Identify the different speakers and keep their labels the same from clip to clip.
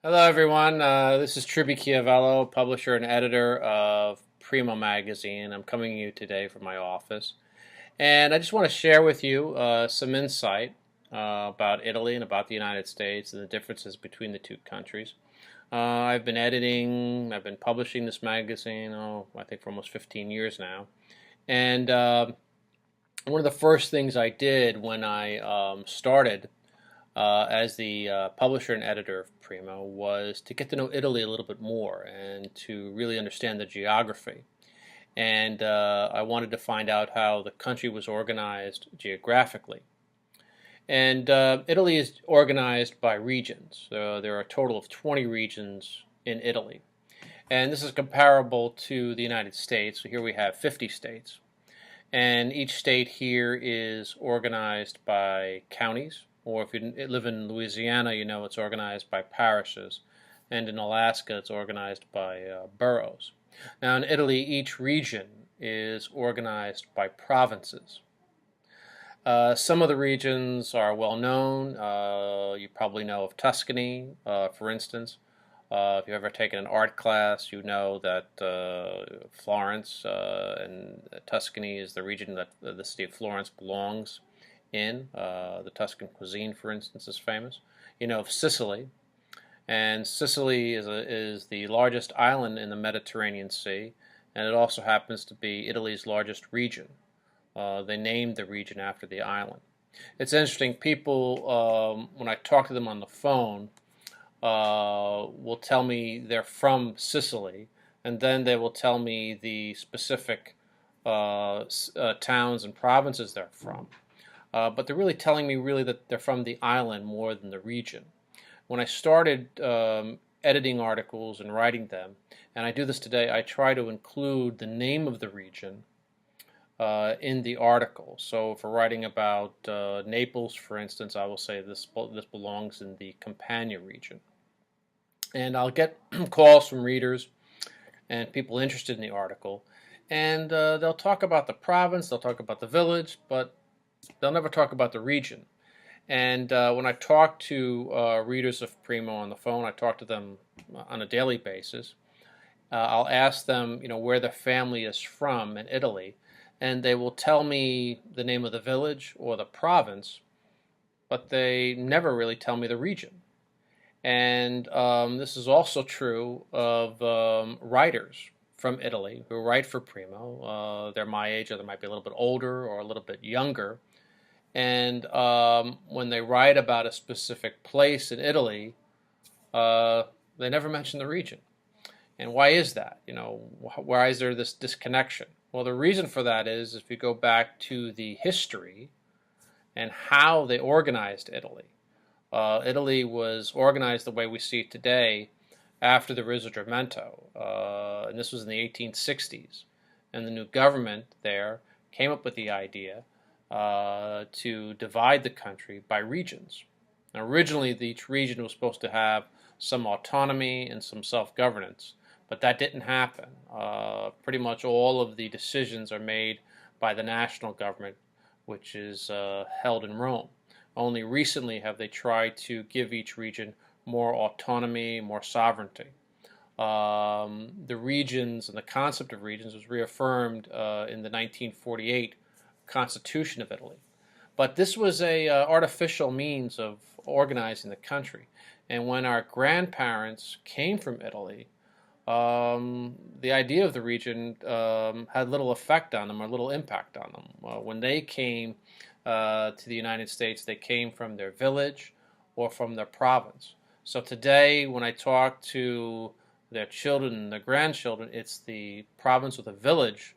Speaker 1: Hello, everyone. This is Truby Chiaviello, publisher and editor of PRIMO magazine. I'm coming to you today from my office. And I just want to share with you some insight about Italy and about the United States and the differences between the two countries. I've been publishing this magazine, I think for almost 15 years now. And one of the first things I did when I started as the publisher and editor of PRIMO was to get to know Italy a little bit more and to really understand the geography. And I wanted to find out how the country was organized geographically. And Italy is organized by regions. There are a total of 20 regions in Italy. And this is comparable to the United States. So here we have 50 states. And each state here is organized by counties, or if you live in Louisiana, you know it's organized by parishes, and in Alaska it's organized by boroughs. Now in Italy, each region is organized by provinces. Some of the regions are well known. You probably know of Tuscany, for instance. If you've ever taken an art class, you know that Florence and Tuscany is the region that the city of Florence belongs in. The Tuscan cuisine, for instance, is famous. You know of Sicily, and Sicily is the largest island in the Mediterranean Sea, and it also happens to be Italy's largest region. They named the region after the island. It's interesting, people, when I talk to them on the phone, will tell me they're from Sicily, and then they will tell me the specific towns and provinces they're from. But they're really telling me that they're from the island more than the region. When I started editing articles and writing them, and I do this today, I try to include the name of the region in the article. So if we're writing about Naples, for instance, I will say this belongs in the Campania region. And I'll get calls from readers and people interested in the article, and they'll talk about the province, they'll talk about the village, but they'll never talk about the region. And when I talk to readers of PRIMO on the phone, I talk to them on a daily basis. I'll ask them, where their family is from in Italy, and they will tell me the name of the village or the province, but they never really tell me the region. And this is also true of writers from Italy who write for PRIMO. They're my age, or they might be a little bit older or a little bit younger. And when they write about a specific place in Italy, they never mention the region. And why is that? Why is there this disconnection? Well, the reason for that is if you go back to the history and how they organized Italy. Italy was organized the way we see it today after the Risorgimento, and this was in the 1860s. And the new government there came up with the idea to divide the country by regions. Now, originally, each region was supposed to have some autonomy and some self-governance, but that didn't happen. Pretty much all of the decisions are made by the national government, which is held in Rome. Only recently have they tried to give each region more autonomy, more sovereignty. The regions and the concept of regions was reaffirmed in the 1948 Constitution of Italy. But this was a artificial means of organizing the country. And when our grandparents came from Italy, the idea of the region had little effect on them or little impact on them. When they came to the United States, they came from their village or from their province. So today, when I talk to their children and their grandchildren, it's the province or the village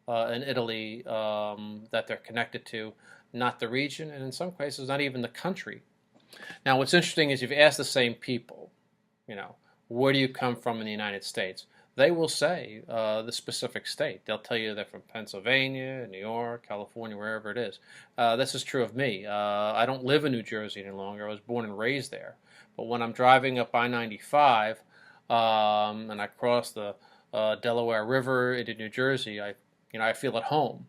Speaker 1: in Italy that they're connected to, not the region, and in some cases, not even the country. Now, what's interesting is you've asked the same people, where do you come from in the United States? They will say the specific state. They'll tell you they're from Pennsylvania, New York, California, wherever it is. This is true of me. I don't live in New Jersey any longer. I was born and raised there. But when I'm driving up I-95 and I cross the Delaware River into New Jersey, I feel at home.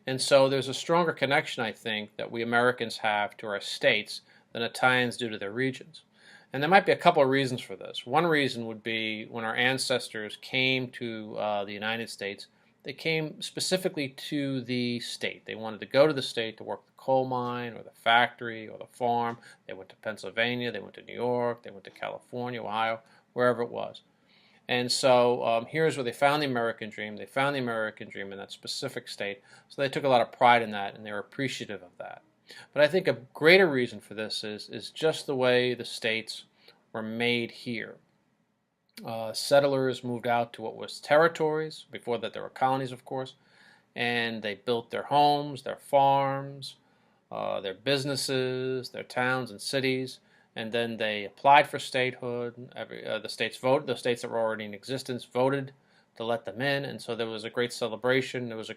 Speaker 1: And so there's a stronger connection, I think, that we Americans have to our states than Italians do to their regions. And there might be a couple of reasons for this. One reason would be when our ancestors came to the United States, they came specifically to the state. They wanted to go to the state to work the coal mine or the factory or the farm. They went to Pennsylvania, they went to New York, they went to California, Ohio, wherever it was. And so here's where they found the American dream. They found the American dream in that specific state. So they took a lot of pride in that, and they were appreciative of that. But I think a greater reason for this is just the way the states were made here. Settlers moved out to what was territories. Before that, there were colonies, of course. And they built their homes, their farms, their businesses, their towns and cities. And then they applied for statehood. The states voted. The states that were already in existence voted to let them in. And so there was a great celebration. There was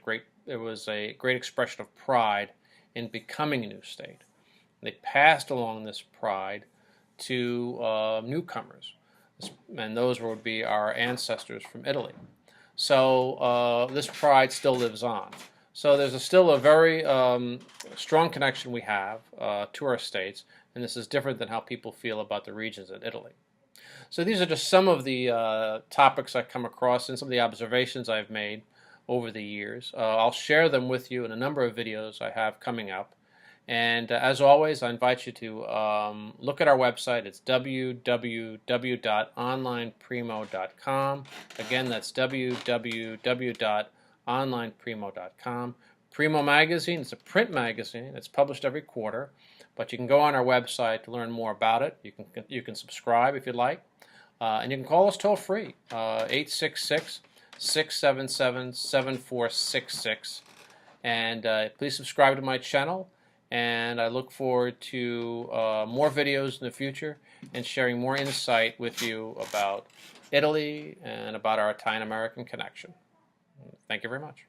Speaker 1: a great expression of pride in becoming a new state. They passed along this pride to newcomers, and those would be our ancestors from Italy. So this pride still lives on. So there's still a very strong connection we have to our states, and this is different than how people feel about the regions in Italy. So these are just some of the topics I come across and some of the observations I've made over the years. I'll share them with you in a number of videos I have coming up. And as always, I invite you to look at our website. It's www.onlineprimo.com. Again, that's www.onlineprimo.com. Primo Magazine, it's a print magazine. It's published every quarter. But you can go on our website to learn more about it. You can subscribe if you'd like. And you can call us toll free, 866-677-7466. And please subscribe to my channel. And I look forward to more videos in the future and sharing more insight with you about Italy and about our Italian-American connection. Thank you very much.